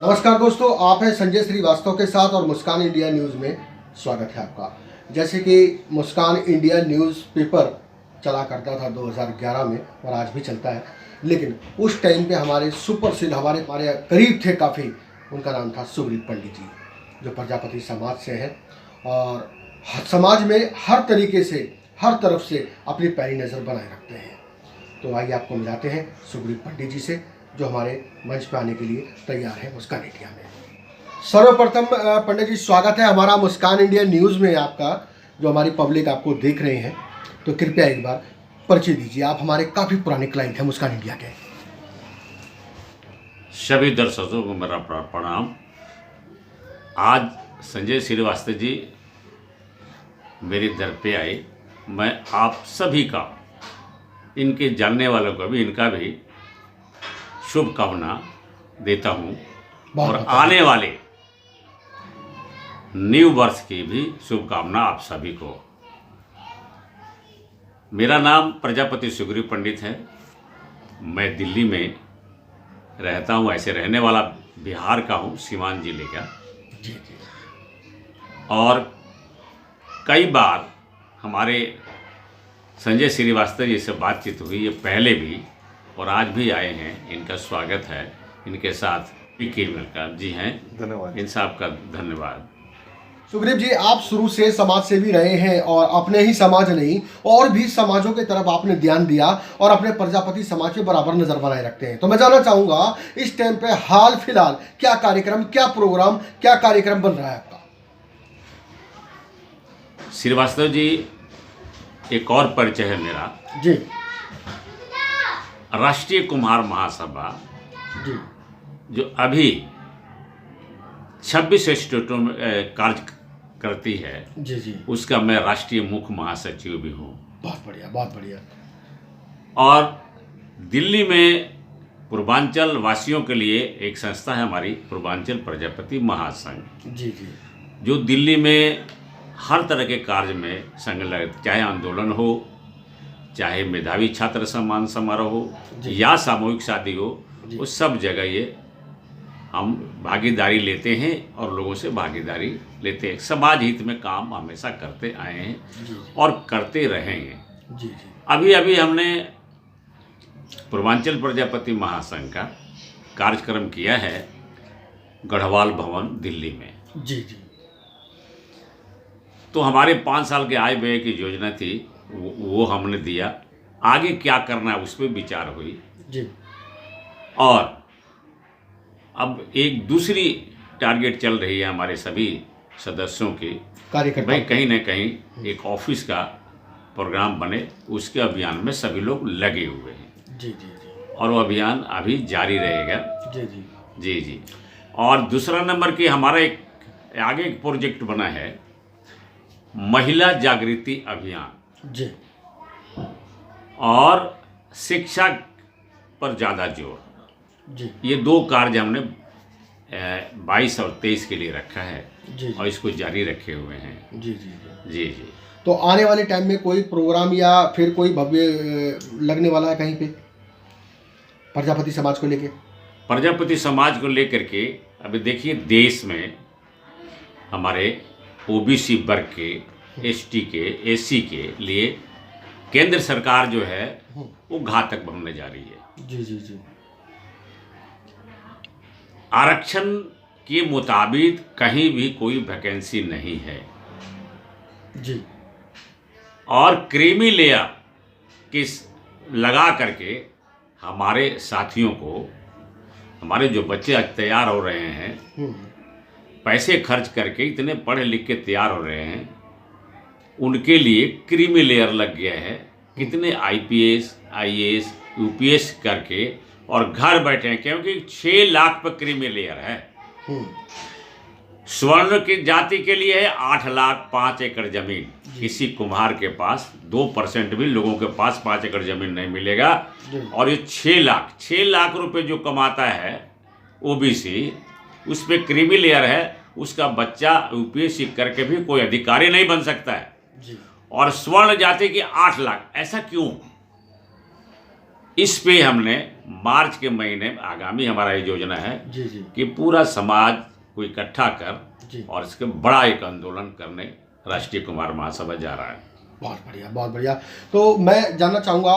नमस्कार दोस्तों, आप हैं संजय श्रीवास्तव के साथ और मुस्कान इंडिया न्यूज़ में स्वागत है आपका। जैसे कि मुस्कान इंडिया न्यूज़ पेपर चला करता था 2011 में और आज भी चलता है, लेकिन उस टाइम पे हमारे सुप्रसिद्ध हमारे करीब थे काफ़ी। उनका नाम था सुग्रीव पंडित जी, जो प्रजापति समाज से हैं और समाज में हर तरीके से हर तरफ से अपनी पैरी नज़र बनाए रखते हैं। तो आइए आपको मिलाते हैं सुग्रीव पंडित जी से, जो हमारे मंच पे आने के लिए तैयार है मुस्कान इंडिया में। सर्वप्रथम पंडित जी, स्वागत है हमारा मुस्कान इंडिया न्यूज़ में आपका, जो हमारी पब्लिक आपको देख रहे हैं। तो कृपया एक बार परिचय दीजिए, आप हमारे काफ़ी पुराने क्लाइंट हैं मुस्कान इंडिया के। सभी दर्शकों को मेरा प्रणाम। आज संजय श्रीवास्तव जी मेरे दर पे आए। मैं आप सभी का, इनके जानने वालों का भी, इनका भी शुभकामना देता हूँ और आने वाले न्यू वर्ष की भी शुभकामना आप सभी को। मेरा नाम प्रजापति सुग्रीव पंडित है। मैं दिल्ली में रहता हूँ, ऐसे रहने वाला बिहार का हूँ, सीवान जिले का। और कई बार हमारे संजय श्रीवास्तव जी से बातचीत हुई है पहले भी, और आज भी आए हैं। इनका स्वागत है। इनके साथ का जी हैं, धन्यवाद। इन साहब का धन्यवाद। सुग्रीव जी, आप शुरू से समाज सेवी रहे हैं और अपने ही समाज नहीं और भी समाजों की तरफ आपने ध्यान दिया और अपने प्रजापति समाज पे बराबर नजर बनाए रखते हैं। तो मैं जानना चाहूंगा, इस टाइम पे हाल फिलहाल क्या कार्यक्रम, क्या प्रोग्राम, क्या कार्यक्रम बन रहा है आपका? श्रीवास्तव जी, एक और परिचय है मेरा जी। राष्ट्रीय कुम्हार महासभा जी, जो अभी 26 स्टेटों में कार्य करती है, जी जी, उसका मैं राष्ट्रीय मुख्य महासचिव भी हूँ। बहुत बढ़िया, बहुत बढ़िया। और दिल्ली में पूर्वांचल वासियों के लिए एक संस्था है हमारी, पूर्वांचल प्रजापति महासंघ। जी जी, जो दिल्ली में हर तरह के कार्य में संग लग, चाहे आंदोलन हो, चाहे मेधावी छात्र सम्मान समारोह हो या सामूहिक शादी हो, उस सब जगह ये हम भागीदारी लेते हैं और लोगों से भागीदारी लेते हैं। समाज हित में काम हमेशा करते आए हैं और करते रहेंगे। जी जी, अभी अभी हमने पूर्वांचल प्रजापति महासंघ का कार्यक्रम किया है गढ़वाल भवन दिल्ली में। जी जी, तो हमारे 5 साल के आय व्यय की योजना थी, वो हमने दिया। आगे क्या करना है उस पर विचार हुई जी। और अब एक दूसरी टारगेट चल रही है हमारे सभी सदस्यों की, भाई कहीं ना कहीं एक ऑफिस का प्रोग्राम बने। उसके अभियान में सभी लोग लगे हुए हैं। जी जी जी, और वो अभियान अभी जारी रहेगा। जी जी, जी जी। और दूसरा नंबर की हमारा एक आगे एक प्रोजेक्ट बना है, महिला जागृति अभियान जी, और शिक्षा पर ज़्यादा जोर। जी, ये 2 कार्य हमने 22 और 23 के लिए रखा है। जी, और इसको जारी रखे हुए हैं। जी जी जी, जी जी। तो आने वाले टाइम में कोई प्रोग्राम या फिर कोई भव्य लगने वाला है कहीं पे प्रजापति समाज को लेके? प्रजापति समाज को लेकर के अभी देखिए, देश में हमारे ओबीसी वर्ग के, एसटी के, एससी के लिए केंद्र सरकार जो है वो घातक बनने जा रही है। जी जी जी, आरक्षण के मुताबिक कहीं भी कोई वैकेंसी नहीं है। जी, और क्रीमी लेयर किस लगा करके हमारे साथियों को, हमारे जो बच्चे आज तैयार हो रहे हैं, पैसे खर्च करके इतने पढ़े लिख के तैयार हो रहे हैं, उनके लिए क्रीमी लेयर लग गया है। कितने आईपीएस, आईएएस, यूपीएस करके और घर बैठे हैं, क्योंकि 6 लाख पर क्रीमी लेयर है। स्वर्ण की जाति के लिए है 8 लाख 5 एकड़ जमीन। किसी कुम्हार के पास 2% भी लोगों के पास 5 एकड़ जमीन नहीं मिलेगा। और ये 6 लाख रुपए जो कमाता है ओबीसी, उस पर क्रीमी लेयर है, उसका बच्चा यूपीएससी करके भी कोई अधिकारी नहीं बन सकता है। और स्वर्ण जाति की 8 लाख, ऐसा क्यों? इस पे हमने मार्च के महीने में आगामी हमारा ये योजना है जी जी कि पूरा समाज को इकट्ठा कर जी। और इसके बड़ा एक आंदोलन करने राष्ट्रीय कुमार महासभा जा रहा है। बहुत बढ़िया, बहुत बढ़िया। तो मैं जानना चाहूँगा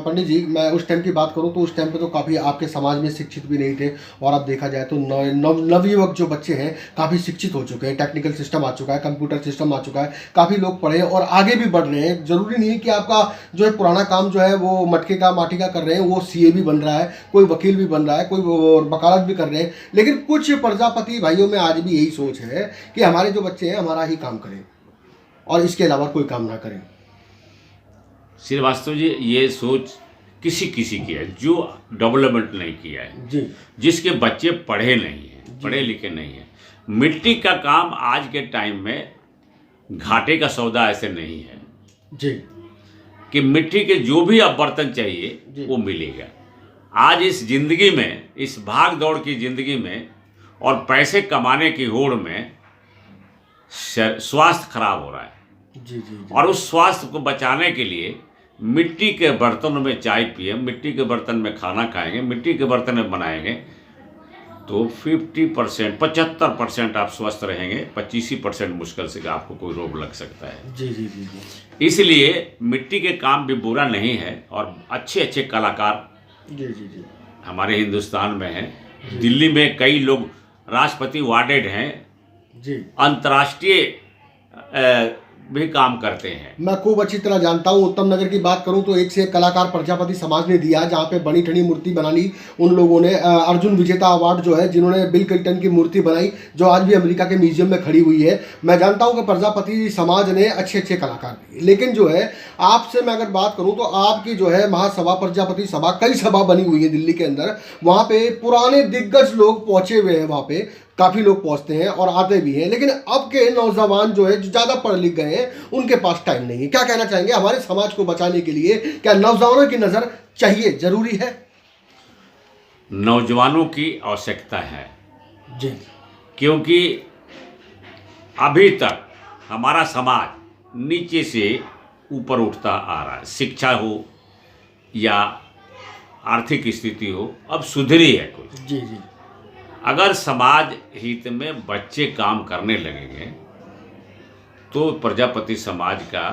पंडित जी, मैं उस टाइम की बात करूँ तो उस टाइम पे तो काफ़ी आपके समाज में शिक्षित भी नहीं थे, और अब देखा जाए तो नवयुवक जो बच्चे हैं काफ़ी शिक्षित हो चुके हैं, टेक्निकल सिस्टम आ चुका है, कंप्यूटर सिस्टम आ चुका है, काफ़ी लोग पढ़े और आगे भी बढ़ रहे हैं। ज़रूरी नहीं है कि आपका जो है पुराना काम जो है वो मटके का माटी का कर रहे हैं, वो सीए भी बन रहा है, कोई वकील भी बन रहा है, कोई वकालत भी कर रहे हैं, लेकिन कुछ प्रजापति भाइयों में आज भी यही सोच है कि हमारे जो बच्चे हैं हमारा ही काम करें और इसके अलावा कोई काम ना करें। श्रीवास्तव जी, ये सोच किसी किसी की है जो डेवलपमेंट नहीं किया है जी, जिसके बच्चे पढ़े नहीं हैं, पढ़े लिखे नहीं हैं। मिट्टी का काम आज के टाइम में घाटे का सौदा ऐसे नहीं है जी कि मिट्टी के जो भी अब बर्तन चाहिए वो मिलेगा। आज इस जिंदगी में, इस भाग दौड़ की जिंदगी में और पैसे कमाने की होड़ में स्वास्थ्य खराब हो रहा है। जी जी जी। और उस स्वास्थ्य को बचाने के लिए मिट्टी के बर्तनों में चाय पिए, मिट्टी के बर्तन में खाना खाएंगे, मिट्टी के बर्तन में बनाएंगे तो 50%, 75% आप स्वस्थ रहेंगे, 25% मुश्किल से आपको कोई रोग लग सकता है। जी जी जी जी। इसलिए मिट्टी के काम भी बुरा नहीं है और अच्छे अच्छे कलाकार जी जी जी। हमारे हिंदुस्तान में हैं। दिल्ली में कई लोग राष्ट्रपति अवार्डेड हैं, जी, अंतर्राष्ट्रीय भी काम करते हैं। मैं खूब अच्छी तरह जानता हूँ। उत्तम नगर की बात करूँ तो एक से एक कलाकार प्रजापति समाज ने दिया, जहाँ पे बनी ठनी मूर्ति बना ली उन लोगों ने। अर्जुन विजेता अवार्ड जो है, जिन्होंने बिल क्लिंटन की मूर्ति बनाई जो आज भी अमेरिका के म्यूजियम में खड़ी हुई है। मैं जानता हूँ कि प्रजापति समाज ने अच्छे अच्छे कलाकार दिए, लेकिन जो है आपसे मैं अगर बात करूँ तो आपकी जो है महासभा प्रजापति सभा, कई सभा बनी हुई है दिल्ली के अंदर, वहाँ पे पुराने दिग्गज लोग पहुँचे हुए हैं, वहाँ पे काफ़ी लोग पहुंचते हैं और आते भी हैं, लेकिन अब के नौजवान जो है जो ज़्यादा पढ़ लिख गए हैं उनके पास टाइम नहीं है। क्या कहना चाहेंगे हमारे समाज को बचाने के लिए, क्या नौजवानों की नज़र चाहिए, ज़रूरी है? नौजवानों की आवश्यकता है जी, क्योंकि अभी तक हमारा समाज नीचे से ऊपर उठता आ रहा है। शिक्षा हो या आर्थिक स्थिति हो, अब सुधरी है कुछ। जी जी। अगर समाज हित में बच्चे काम करने लगेंगे तो प्रजापति समाज का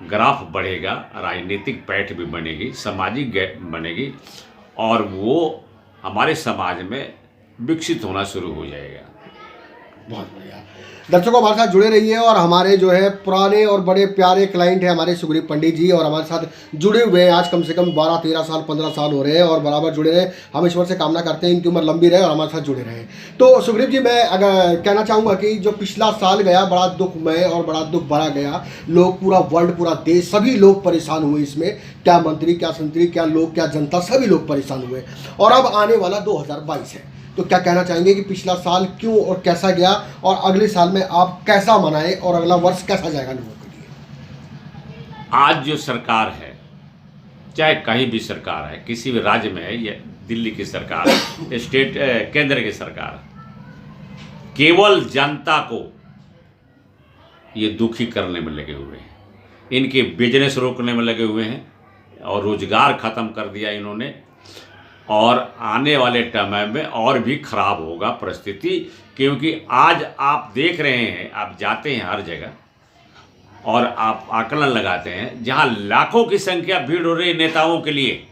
ग्राफ बढ़ेगा, राजनीतिक पैठ भी बनेगी, सामाजिक बनेगी और वो हमारे समाज में विकसित होना शुरू हो जाएगा। बहुत बढ़िया। दर्शकों, हमारे साथ जुड़े रहिए और हमारे जो है पुराने और बड़े प्यारे क्लाइंट हैं हमारे सुग्रीव पंडित जी, और हमारे साथ जुड़े हुए हैं आज कम से कम 12-13 साल 15 साल हो रहे हैं और बराबर जुड़े रहे। हम ईश्वर से कामना करते हैं इनकी उम्र लंबी रहे और हमारे साथ जुड़े रहे। तो सुग्रीव जी, मैं अगर कहना चाहूँगा कि जो पिछला साल गया बड़ा दुखमय और बड़ा दुख भरा गया, लोग, पूरा वर्ल्ड, पूरा देश, सभी लोग परेशान हुए इसमें, क्या मंत्री, क्या संतरी, क्या लोग, क्या जनता, सभी लोग परेशान हुए। और अब आने वाला 2022 है, तो क्या कहना चाहेंगे कि पिछला साल क्यों और कैसा गया और अगले साल में आप कैसा मनाएं और अगला वर्ष कैसा जाएगा लोगों के लिए? आज जो सरकार है, चाहे कहीं भी सरकार है, किसी भी राज्य में है, या दिल्ली की सरकार है, स्टेट केंद्र की सरकार, केवल जनता को ये दुखी करने में लगे हुए हैं, इनके बिजनेस रोकने में लगे हुए हैं और रोजगार ख़त्म कर दिया इन्होंने। और आने वाले समय में और भी खराब होगा परिस्थिति, क्योंकि आज आप देख रहे हैं, आप जाते हैं हर जगह और आप आकलन लगाते हैं, जहां लाखों की संख्या भीड़ हो रही है नेताओं के लिए,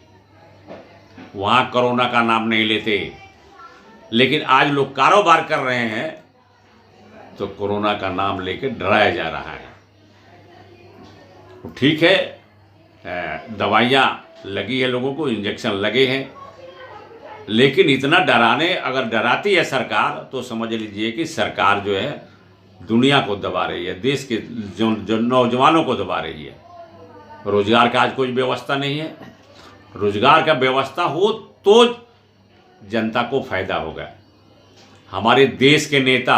वहां कोरोना का नाम नहीं लेते, लेकिन आज लोग कारोबार कर रहे हैं तो कोरोना का नाम लेकर डराया जा रहा है। ठीक है, दवाइयाँ लगी है, लोगों को इंजेक्शन लगे हैं, लेकिन इतना डराने, अगर डराती है सरकार तो समझ लीजिए कि सरकार जो है दुनिया को दबा रही है, देश के जो नौजवानों को दबा रही है। रोजगार का आज कोई व्यवस्था नहीं है। रोजगार का व्यवस्था हो तो जनता को फायदा होगा। हमारे देश के नेता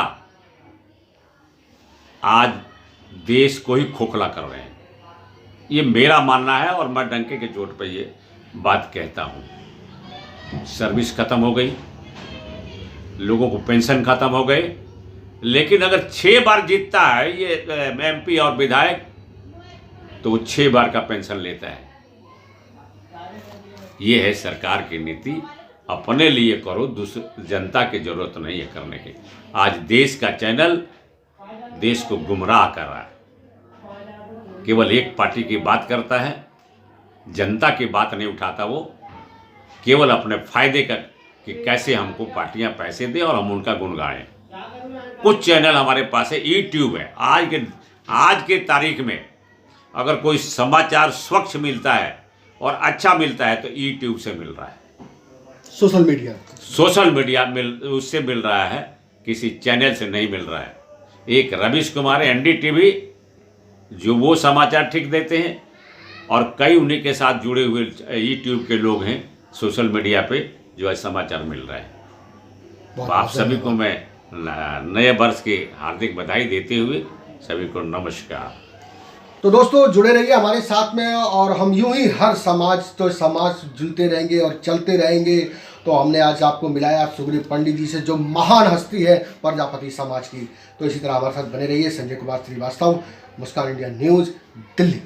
आज देश को ही खोखला कर रहे हैं, ये मेरा मानना है और मैं डंके के चोट पर ये बात कहता हूँ। सर्विस खत्म हो गई, लोगों को पेंशन खत्म हो गए, लेकिन अगर 6 बार जीतता है ये एमपी और विधायक तो वो 6 बार का पेंशन लेता है। ये है सरकार की नीति, अपने लिए करो, दूसरे जनता की जरूरत नहीं है करने की। आज देश का चैनल देश को गुमराह कर रहा है, केवल एक पार्टी की बात करता है, जनता की बात नहीं उठाता। वो केवल अपने फायदे का कि कैसे हमको पार्टियां पैसे दें और हम उनका गुण गाएं। कुछ चैनल हमारे पास है, यूट्यूब है। आज के तारीख में अगर कोई समाचार स्वच्छ मिलता है और अच्छा मिलता है तो यूट्यूब से मिल रहा है, सोशल मीडिया उससे मिल रहा है, किसी चैनल से नहीं मिल रहा है। एक रवीश कुमार NDTV जो वो समाचार ठीक देते हैं, और कई उन्हीं के साथ जुड़े हुए यूट्यूब के लोग हैं सोशल मीडिया पे जो है समाचार मिल रहा है। तो आप सभी को मैं नए वर्ष की हार्दिक बधाई देते हुए सभी को नमस्कार। तो दोस्तों जुड़े रहिए हमारे साथ में, और हम यूं ही हर समाज जुड़ते रहेंगे और चलते रहेंगे। तो हमने आज आपको मिलाया सुग्रीव पंडित जी से, जो महान हस्ती है प्रजापति समाज की। तो इसी तरह हमारे साथ बने रहिए। संजय कुमार श्रीवास्तव, मुस्कान इंडिया न्यूज़, दिल्ली।